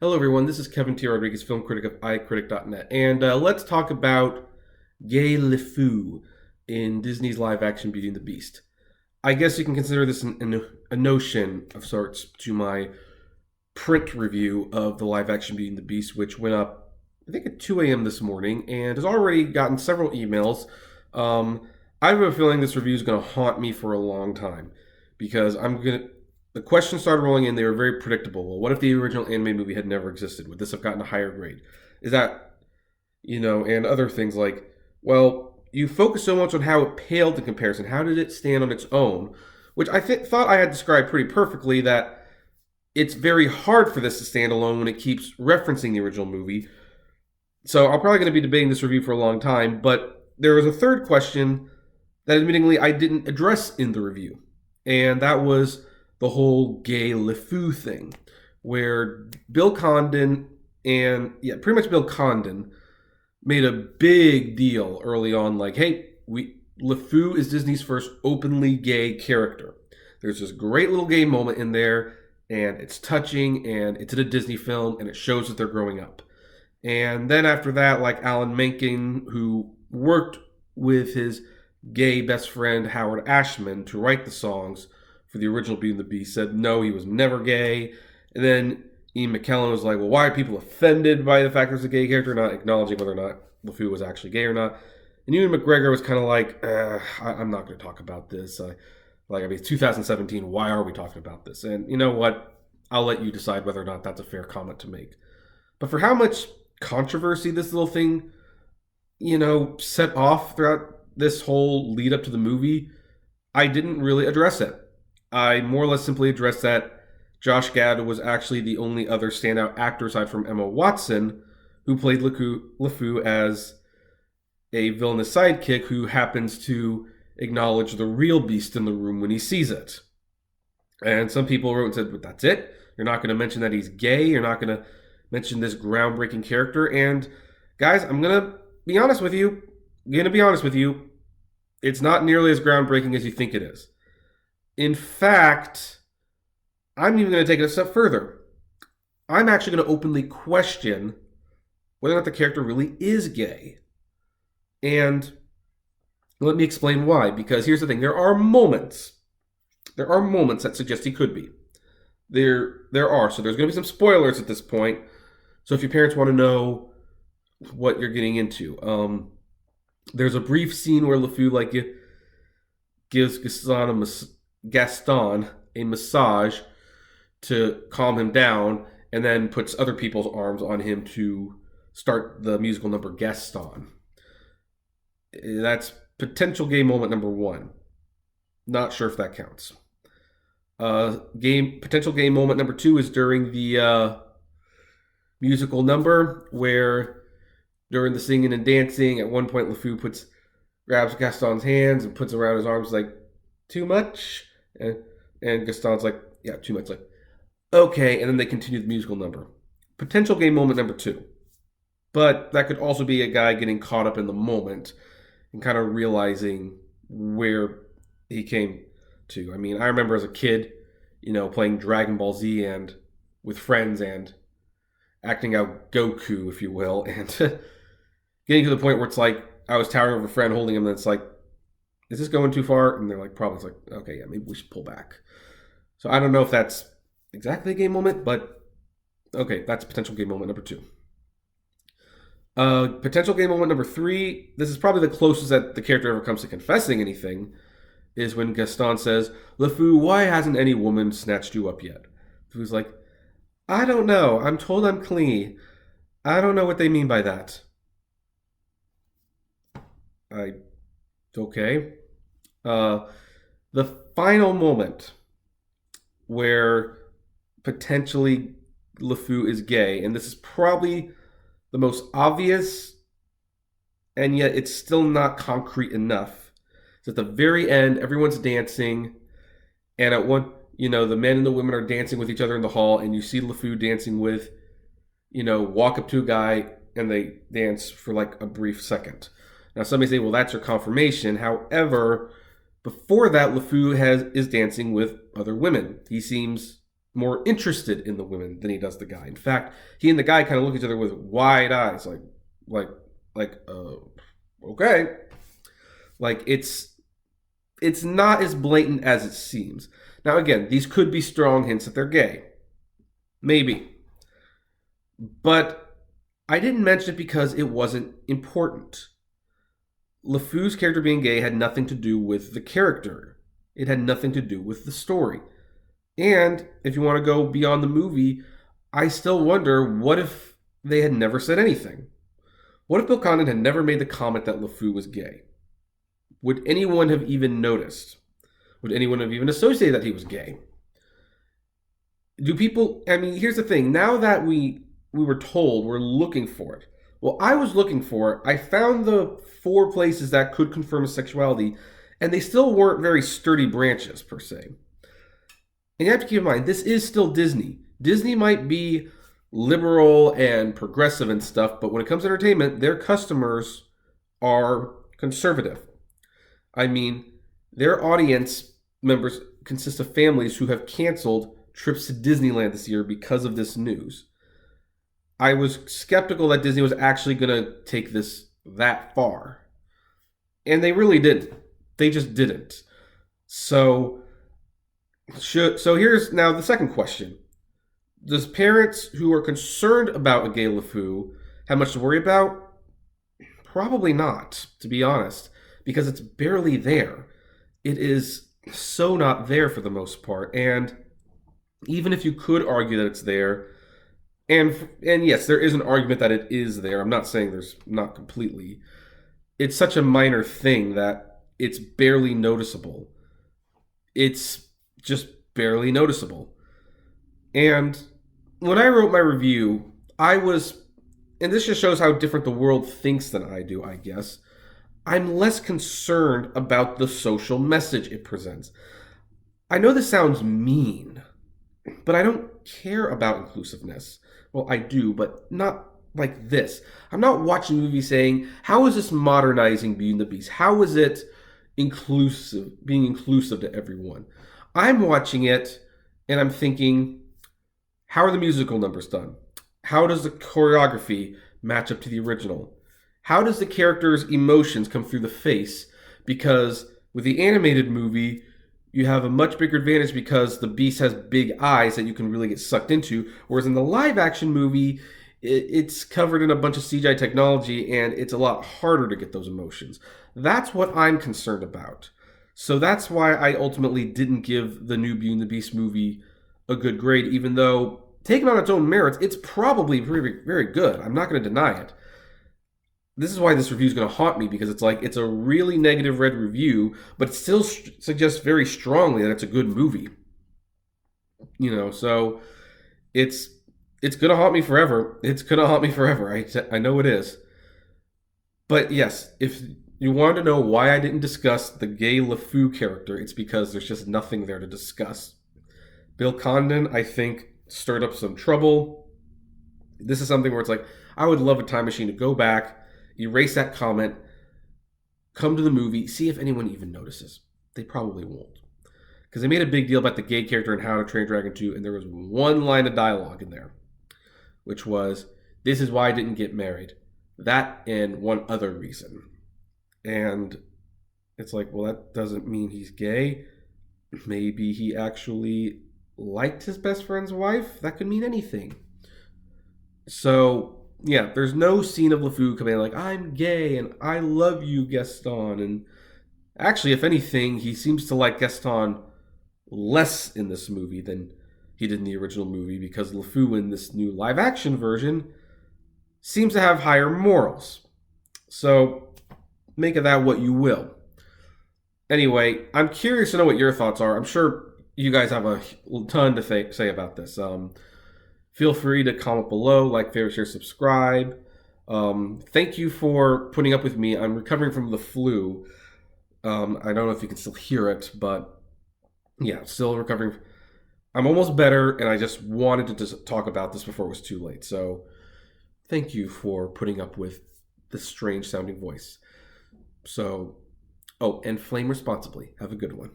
Hello, everyone. This is Kevin T. Rodriguez, film critic of iCritic.net, and let's talk about gay LeFou in Disney's live-action Beauty and the Beast. I guess you can consider this a notion of sorts to my print review of the live-action Beauty and the Beast, which went up, I think, at 2 a.m. this morning, and has already gotten several emails. I have a feeling this review is going to haunt me for a long time because the questions started rolling in. They were very predictable. Well, what if the original anime movie had never existed? Would this have gotten a higher grade? Is that, and other things like, well, you focus so much on how it paled in comparison. How did it stand on its own? Which I thought I had described pretty perfectly, that it's very hard for this to stand alone when it keeps referencing the original movie. So I'm probably going to be debating this review for a long time, but there was a third question that admittingly I didn't address in the review. And that was the whole gay LeFou thing, where Bill Condon pretty much Bill Condon made a big deal early on, like, hey, LeFou is Disney's first openly gay character. There's this great little gay moment in there, and it's touching, and it's in a Disney film, and it shows that they're growing up. And then after that, like Alan Menken, who worked with his gay best friend Howard Ashman to write the songs for the original Beauty and the Beast, said no, he was never gay. And then Ian McKellen was like, well, why are people offended by the fact there's a gay character, not acknowledging whether or not LeFou was actually gay or not. And Ewan McGregor was kind of like, I'm not going to talk about this. It's 2017. Why are we talking about this? And you know what? I'll let you decide whether or not that's a fair comment to make. But for how much controversy this little thing, set off throughout this whole lead up to the movie, I didn't really address it. I more or less simply addressed that Josh Gad was actually the only other standout actor aside from Emma Watson who played LeFou as a villainous sidekick who happens to acknowledge the real beast in the room when he sees it. And some people wrote and said, but that's it? You're not going to mention that he's gay? You're not going to mention this groundbreaking character? And guys, I'm going to be honest with you. It's not nearly as groundbreaking as you think it is. In fact, I'm even going to take it a step further. I'm actually going to openly question whether or not the character really is gay. And let me explain why. Because here's the thing. There are moments that suggest he could be. There are. So there's going to be some spoilers at this point. So if your parents want to know what you're getting into, there's a brief scene where LeFou gives Gaston a massage to calm him down, and then puts other people's arms on him to start the musical number Gaston. That's potential gay moment number one. Not sure if that counts. Potential gay moment number two is during the musical number, where during the singing and dancing, at one point LeFou grabs Gaston's hands and puts around his arms, like, too much? And Gaston's like, yeah, too much. Like, okay, and then they continue the musical number. Potential gay moment number two. But that could also be a guy getting caught up in the moment and kind of realizing where he came to. I mean, I remember as a kid, playing Dragon Ball Z and with friends and acting out Goku, if you will, and getting to the point where it's like I was towering over a friend holding him, and it's like, is this going too far? And they're like, probably. It's like, okay, yeah, maybe we should pull back. So I don't know if that's exactly a gay moment, but okay, that's potential gay moment number two. Potential gay moment number three, this is probably the closest that the character ever comes to confessing anything, is when Gaston says, LeFou, why hasn't any woman snatched you up yet? LeFou's like, I don't know. I'm told I'm clingy. I don't know what they mean by that. Okay. The final moment where potentially LeFou is gay, and this is probably the most obvious, and yet it's still not concrete enough. It's at the very end, everyone's dancing, and at one, the men and the women are dancing with each other in the hall, and you see LeFou dancing with, walk up to a guy, and they dance for like a brief second. Now, some may say, well, that's your confirmation. However, before that, LeFou is dancing with other women. He seems more interested in the women than he does the guy. In fact, he and the guy kind of look at each other with wide eyes, like, okay, like it's not as blatant as it seems. Now, again, these could be strong hints that they're gay, maybe, but I didn't mention it because it wasn't important. LeFou's character being gay had nothing to do with the character. It had nothing to do with the story. And if you want to go beyond the movie, I still wonder, what if they had never said anything? What if Bill Condon had never made the comment that LeFou was gay? Would anyone have even noticed? Would anyone have even associated that he was gay? Do people, I mean, here's the thing. Now that we were told, we're looking for it. Well, I was looking for it. I found the 4 places that could confirm his sexuality, and they still weren't very sturdy branches, per se. And you have to keep in mind, this is still Disney. Disney might be liberal and progressive and stuff, but when it comes to entertainment, their customers are conservative. I mean, their audience members consist of families who have canceled trips to Disneyland this year because of this news. I was skeptical that Disney was actually going to take this that far. And they really didn't. They just didn't. So here's now the second question. Does parents who are concerned about a gay LeFou have much to worry about? Probably not, to be honest, because it's barely there. It is so not there for the most part. And even if you could argue that it's there, and yes, there is an argument that it is there. I'm not saying there's not completely. It's such a minor thing that it's barely noticeable. It's just barely noticeable. And when I wrote my review, and this just shows how different the world thinks than I do, I guess. I'm less concerned about the social message it presents. I know this sounds mean, but I don't care about inclusiveness. Well, I do, but not like this. I'm not watching a movie saying, how is this modernizing Beauty and the Beast? How is it being inclusive to everyone? I'm watching it and I'm thinking, how are the musical numbers done? How does the choreography match up to the original? How does the character's emotions come through the face? Because with the animated movie, you have a much bigger advantage because the Beast has big eyes that you can really get sucked into. Whereas in the live action movie, it's covered in a bunch of CGI technology and it's a lot harder to get those emotions. That's what I'm concerned about. So that's why I ultimately didn't give the new Beauty and the Beast movie a good grade, even though, taken on its own merits, it's probably very, very good. I'm not going to deny it. This is why this review is going to haunt me, because it's a really negative red review, but it still suggests very strongly that it's a good movie. So it's going to haunt me forever. It's going to haunt me forever. I know it is. But yes, if you wanted to know why I didn't discuss the gay LeFou character, it's because there's just nothing there to discuss. Bill Condon, I think, stirred up some trouble. This is something where it's like, I would love a time machine to go back, erase that comment, come to the movie, see if anyone even notices. They probably won't. Because they made a big deal about the gay character in How to Train Your Dragon 2, and there was one line of dialogue in there, which was, this is why I didn't get married. That and one other reason. And it's like, well, that doesn't mean he's gay. Maybe he actually liked his best friend's wife. That could mean anything. So yeah, there's no scene of LeFou coming in like, I'm gay and I love you, Gaston. And actually, if anything, he seems to like Gaston less in this movie than he did in the original movie, because LeFou in this new live action version seems to have higher morals. So make of that what you will. Anyway, I'm curious to know what your thoughts are. I'm sure you guys have a ton to say about this. Feel free to comment below, like, favorite, share, subscribe. Thank you for putting up with me. I'm recovering from the flu. I don't know if you can still hear it, but yeah, still recovering. I'm almost better, and I just wanted to just talk about this before it was too late. So thank you for putting up with this strange sounding voice. So, and flame responsibly. Have a good one.